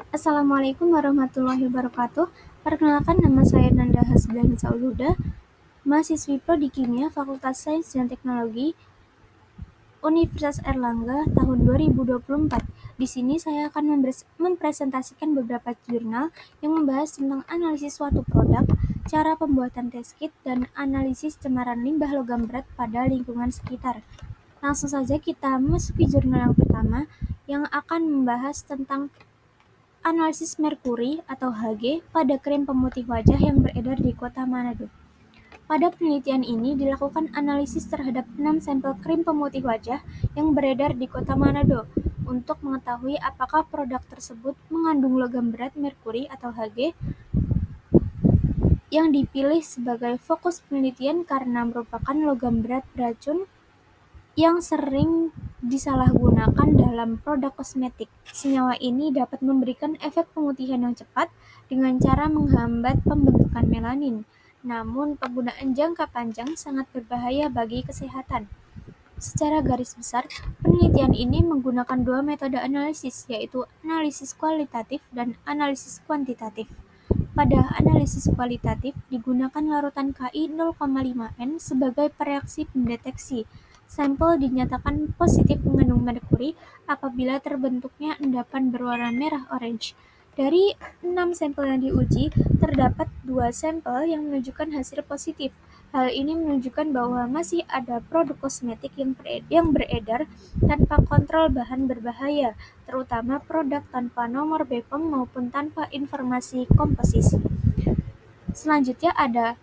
Assalamualaikum warahmatullahi wabarakatuh. Perkenalkan, nama saya Nanda Hasbiani Sauluda, mahasiswi Prodi Kimia Fakultas Sains dan Teknologi Universitas Airlangga tahun 2024. Di sini saya akan mempresentasikan beberapa jurnal yang membahas tentang analisis suatu produk, cara pembuatan test kit, dan analisis cemaran limbah logam berat pada lingkungan sekitar. Langsung saja kita memasuki jurnal yang pertama yang akan membahas tentang analisis merkuri atau Hg pada krim pemutih wajah yang beredar di kota Manado. Pada penelitian ini dilakukan analisis terhadap 6 sampel krim pemutih wajah yang beredar di kota Manado untuk mengetahui apakah produk tersebut mengandung logam berat merkuri atau Hg. Yang dipilih sebagai fokus penelitian karena merupakan logam berat beracun yang sering disalahgunakan dalam produk kosmetik. Senyawa ini dapat memberikan efek pemutihan yang cepat dengan cara menghambat pembentukan melanin. Namun, penggunaan jangka panjang sangat berbahaya bagi kesehatan. Secara garis besar, penelitian ini menggunakan dua metode analisis, yaitu analisis kualitatif dan analisis kuantitatif. Pada analisis kualitatif, digunakan larutan Ki 0,5N sebagai pereaksi pendeteksi. Sampel dinyatakan positif mengandung merkuri apabila terbentuknya endapan berwarna merah orange. Dari 6 sampel yang diuji, terdapat 2 sampel yang menunjukkan hasil positif. Hal ini menunjukkan bahwa masih ada produk kosmetik yang beredar tanpa kontrol bahan berbahaya, terutama produk tanpa nomor BPOM maupun tanpa informasi komposisi. Selanjutnya ada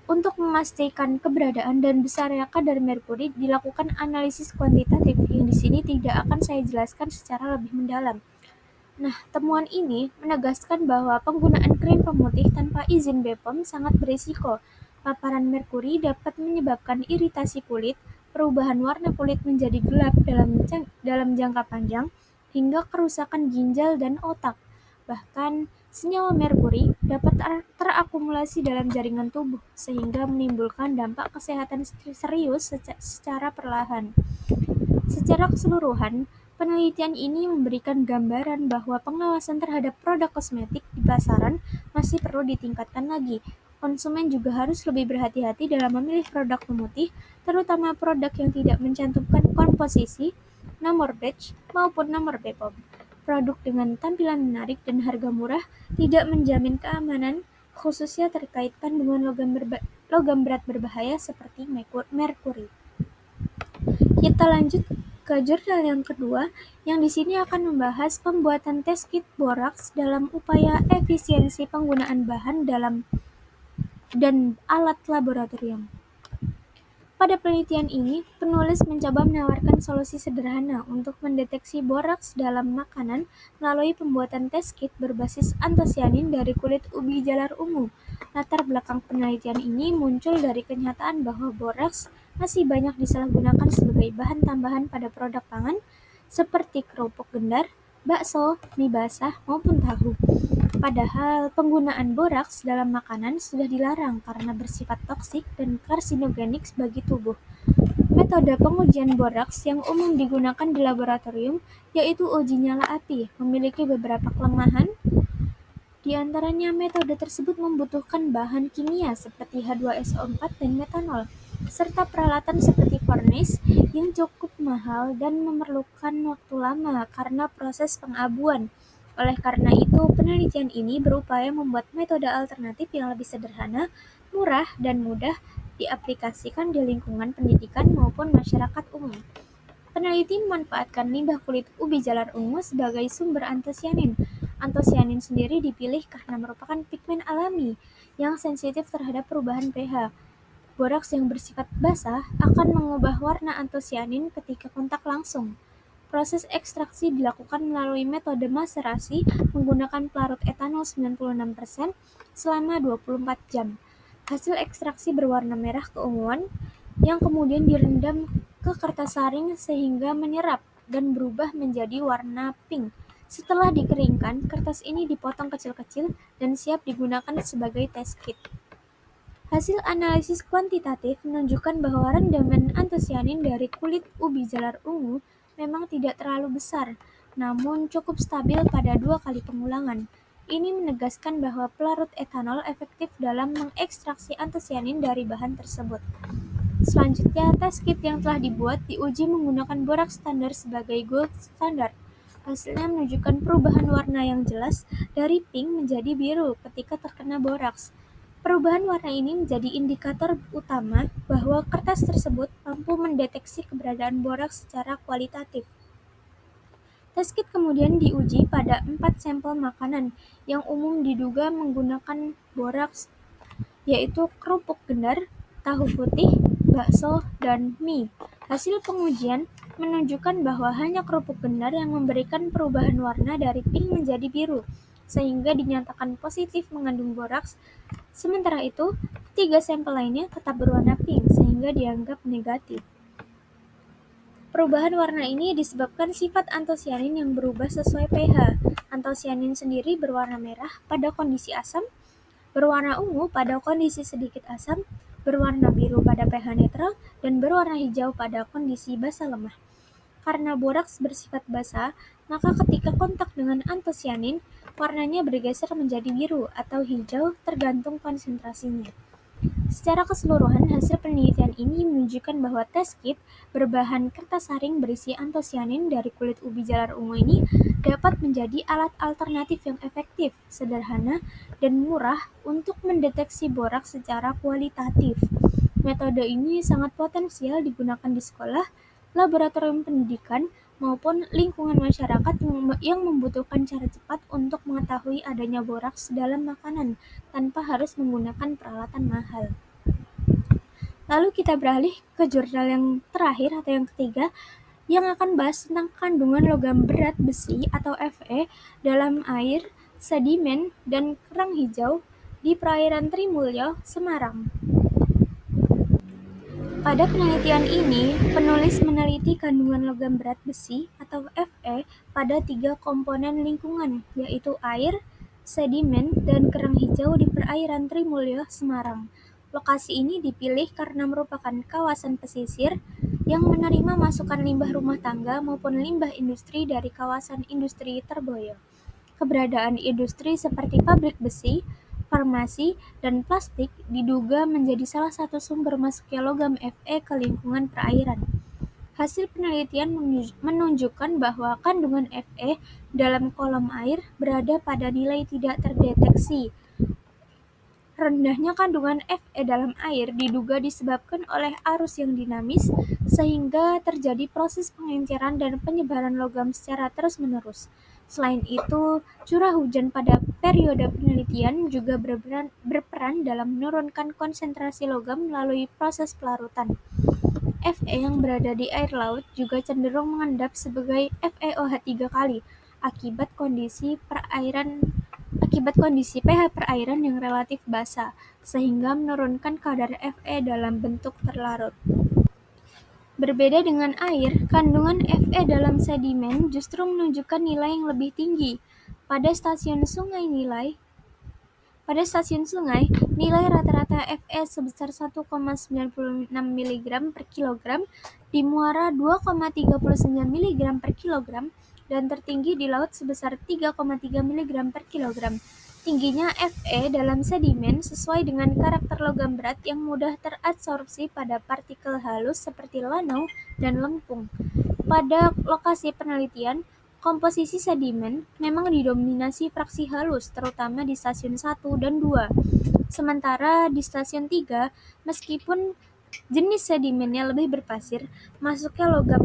untuk memastikan keberadaan dan besarnya kadar merkuri dilakukan analisis kuantitatif yang di sini tidak akan saya jelaskan secara lebih mendalam. Nah, temuan ini menegaskan bahwa penggunaan krim pemutih tanpa izin BPOM sangat berisiko. Paparan merkuri dapat menyebabkan iritasi kulit, perubahan warna kulit menjadi gelap dalam jangka panjang, hingga kerusakan ginjal dan otak. Bahkan, senyawa merkuri dapat terakumulasi dalam jaringan tubuh, sehingga menimbulkan dampak kesehatan serius secara perlahan. Secara keseluruhan, penelitian ini memberikan gambaran bahwa pengawasan terhadap produk kosmetik di pasaran masih perlu ditingkatkan lagi. Konsumen juga harus lebih berhati-hati dalam memilih produk pemutih, terutama produk yang tidak mencantumkan komposisi, nomor batch, maupun nomor BPOM. Produk dengan tampilan menarik dan harga murah tidak menjamin keamanan, khususnya terkait kandungan logam berat berbahaya seperti merkuri. Kita lanjut ke jurnal yang kedua, yang di sini akan membahas pembuatan test kit boraks dalam upaya efisiensi penggunaan bahan dan alat laboratorium. Pada penelitian ini, penulis mencoba menawarkan solusi sederhana untuk mendeteksi boraks dalam makanan melalui pembuatan test kit berbasis antosianin dari kulit ubi jalar ungu. Latar belakang penelitian ini muncul dari kenyataan bahwa boraks masih banyak disalahgunakan sebagai bahan tambahan pada produk pangan seperti kerupuk gendar, bakso, mie basah, maupun tahu. Padahal penggunaan boraks dalam makanan sudah dilarang karena bersifat toksik dan karsinogenik bagi tubuh. Metode pengujian boraks yang umum digunakan di laboratorium yaitu uji nyala api, memiliki beberapa kelemahan. Di antaranya, metode tersebut membutuhkan bahan kimia seperti H2SO4 dan metanol, serta peralatan seperti furnace yang cukup mahal dan memerlukan waktu lama karena proses pengabuan. Oleh karena itu, penelitian ini berupaya membuat metode alternatif yang lebih sederhana, murah, dan mudah diaplikasikan di lingkungan pendidikan maupun masyarakat umum. Peneliti memanfaatkan limbah kulit ubi jalar ungu sebagai sumber antosianin. Antosianin sendiri dipilih karena merupakan pigmen alami yang sensitif terhadap perubahan pH. Boraks yang bersifat basah akan mengubah warna antosianin ketika kontak langsung. Proses ekstraksi dilakukan melalui metode maserasi menggunakan pelarut etanol 96% selama 24 jam. Hasil ekstraksi berwarna merah keunguan yang kemudian direndam ke kertas saring sehingga menyerap dan berubah menjadi warna pink. Setelah dikeringkan, kertas ini dipotong kecil-kecil dan siap digunakan sebagai test kit. Hasil analisis kuantitatif menunjukkan bahwa rendaman antosianin dari kulit ubi jalar ungu memang tidak terlalu besar. namun cukup stabil pada 2 kali pengulangan. Ini menegaskan bahwa pelarut etanol efektif dalam mengekstraksi antosianin dari bahan tersebut. Selanjutnya, test kit yang telah dibuat diuji menggunakan boraks standar sebagai gold standard. Hasilnya menunjukkan perubahan warna yang jelas dari pink menjadi biru ketika terkena boraks. Perubahan warna ini menjadi indikator utama bahwa kertas tersebut mampu mendeteksi keberadaan boraks secara kualitatif. Test kit kemudian diuji pada 4 sampel makanan yang umum diduga menggunakan boraks, yaitu kerupuk gendar, tahu putih, bakso, dan mie. Hasil pengujian menunjukkan bahwa hanya kerupuk gendar yang memberikan perubahan warna dari pink menjadi biru, sehingga dinyatakan positif mengandung boraks. Sementara itu, 3 sampel lainnya tetap berwarna pink, sehingga dianggap negatif. Perubahan warna ini disebabkan sifat antosianin yang berubah sesuai pH. Antosianin sendiri berwarna merah pada kondisi asam, berwarna ungu pada kondisi sedikit asam, berwarna biru pada pH netral, dan berwarna hijau pada kondisi basa lemah. Karena boraks bersifat basa, maka ketika kontak dengan antosianin, warnanya bergeser menjadi biru atau hijau tergantung konsentrasinya. Secara keseluruhan, hasil penelitian ini menunjukkan bahwa test kit berbahan kertas saring berisi antosianin dari kulit ubi jalar ungu ini dapat menjadi alat alternatif yang efektif, sederhana, dan murah untuk mendeteksi boraks secara kualitatif. Metode ini sangat potensial digunakan di sekolah, laboratorium pendidikan, maupun lingkungan masyarakat yang membutuhkan cara cepat untuk mengetahui adanya boraks dalam makanan tanpa harus menggunakan peralatan mahal. Lalu kita beralih ke jurnal yang terakhir atau yang ketiga yang akan bahas tentang kandungan logam berat besi atau Fe dalam air, sedimen, dan kerang hijau di perairan Trimulyo, Semarang. Pada penelitian ini, penulis meneliti kandungan logam berat besi atau Fe pada 3 komponen lingkungan, yaitu air, sedimen, dan kerang hijau di perairan Trimulyo, Semarang. Lokasi ini dipilih karena merupakan kawasan pesisir yang menerima masukan limbah rumah tangga maupun limbah industri dari kawasan industri Terboyo. Keberadaan industri seperti pabrik besi, farmasi, dan plastik diduga menjadi salah satu sumber masuknya logam Fe ke lingkungan perairan. Hasil penelitian menunjukkan bahwa kandungan Fe dalam kolom air berada pada nilai tidak terdeteksi. Rendahnya kandungan Fe dalam air diduga disebabkan oleh arus yang dinamis, sehingga terjadi proses pengenceran dan penyebaran logam secara terus-menerus. Selain itu, curah hujan pada periode penelitian juga berperan dalam menurunkan konsentrasi logam melalui proses pelarutan. Fe yang berada di air laut juga cenderung mengendap sebagai FeOH3 kali akibat kondisi pH perairan yang relatif basa, sehingga menurunkan kadar Fe dalam bentuk terlarut. Berbeda dengan air, kandungan Fe dalam sedimen justru menunjukkan nilai yang lebih tinggi. Pada stasiun sungai, nilai rata-rata Fe sebesar 1,96 mg per kilogram, di muara 2,39 mg per kilogram, dan tertinggi di laut sebesar 3,3 mg per kilogram. Tingginya Fe dalam sedimen sesuai dengan karakter logam berat yang mudah teradsorpsi pada partikel halus seperti lanau dan lempung. Pada lokasi penelitian, komposisi sedimen memang didominasi fraksi halus, terutama di stasiun 1 dan 2. Sementara di stasiun 3, meskipun jenis sedimennya lebih berpasir, masuknya logam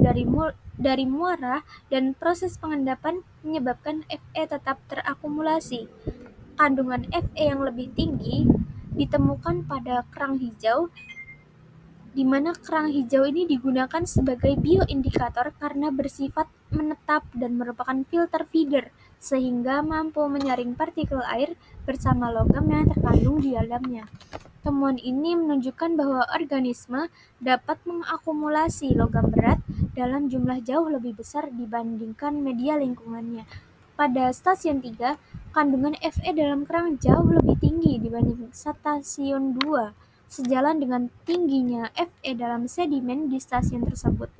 dari muara dan proses pengendapan menyebabkan Fe tetap terakumulasi. Kandungan Fe yang lebih tinggi ditemukan pada kerang hijau, di mana kerang hijau ini digunakan sebagai bioindikator karena bersifat menetap dan merupakan filter feeder, sehingga mampu menyaring partikel air bersama logam yang terkandung di dalamnya. Temuan ini menunjukkan bahwa organisme dapat mengakumulasi logam berat dalam jumlah jauh lebih besar dibandingkan media lingkungannya. Pada stasiun 3, kandungan Fe dalam kerang jauh lebih tinggi dibanding stasiun 2, sejalan dengan tingginya Fe dalam sedimen di stasiun tersebut.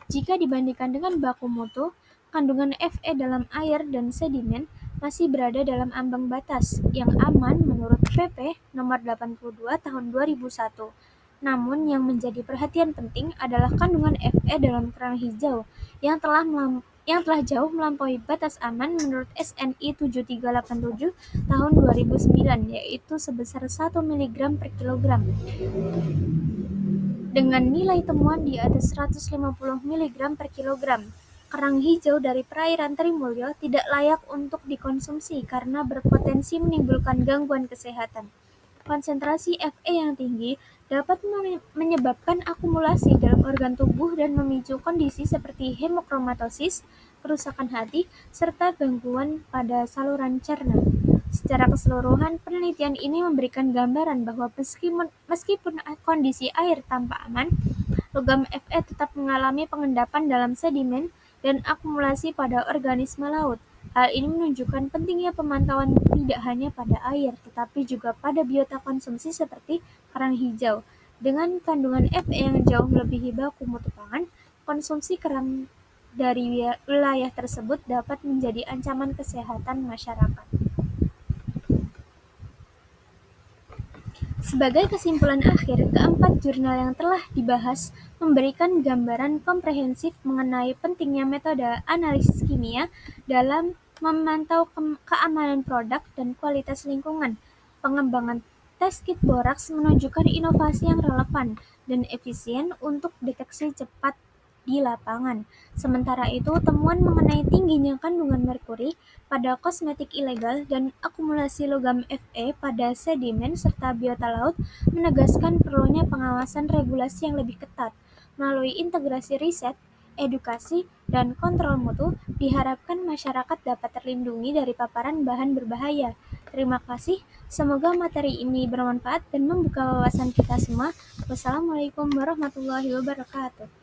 Jika dibandingkan dengan baku mutu, kandungan Fe dalam air dan sedimen masih berada dalam ambang batas yang aman menurut PP nomor 82 tahun 2001. Namun yang menjadi perhatian penting adalah kandungan Fe dalam kerang hijau yang telah jauh melampaui batas aman menurut SNI 7387 tahun 2009, yaitu sebesar 1 mg per kilogram. Dengan nilai temuan di atas 150 mg per kilogram, kerang hijau dari perairan Trimulyo tidak layak untuk dikonsumsi karena berpotensi menimbulkan gangguan kesehatan. Konsentrasi Fe yang tinggi dapat menyebabkan akumulasi dalam organ tubuh dan memicu kondisi seperti hemochromatosis, kerusakan hati, serta gangguan pada saluran cerna. Secara keseluruhan, penelitian ini memberikan gambaran bahwa meskipun kondisi air tampak aman, logam Fe tetap mengalami pengendapan dalam sedimen dan akumulasi pada organisme laut. Hal ini menunjukkan pentingnya pemantauan tidak hanya pada air, tetapi juga pada biota konsumsi seperti kerang hijau. Dengan kandungan Fe yang jauh melebihi baku mutu pangan, konsumsi kerang dari wilayah tersebut dapat menjadi ancaman kesehatan masyarakat. Sebagai kesimpulan akhir, keempat jurnal yang telah dibahas memberikan gambaran komprehensif mengenai pentingnya metode analisis kimia dalam memantau keamanan produk dan kualitas lingkungan. Pengembangan tes kit boraks menunjukkan inovasi yang relevan dan efisien untuk deteksi cepat di lapangan. Sementara itu, temuan mengenai tingginya kandungan merkuri pada kosmetik ilegal dan akumulasi logam Fe pada sedimen serta biota laut menegaskan perlunya pengawasan regulasi yang lebih ketat. Melalui integrasi riset, edukasi, dan kontrol mutu, diharapkan masyarakat dapat terlindungi dari paparan bahan berbahaya. Terima kasih, semoga materi ini bermanfaat dan membuka wawasan kita semua. Wassalamualaikum warahmatullahi wabarakatuh.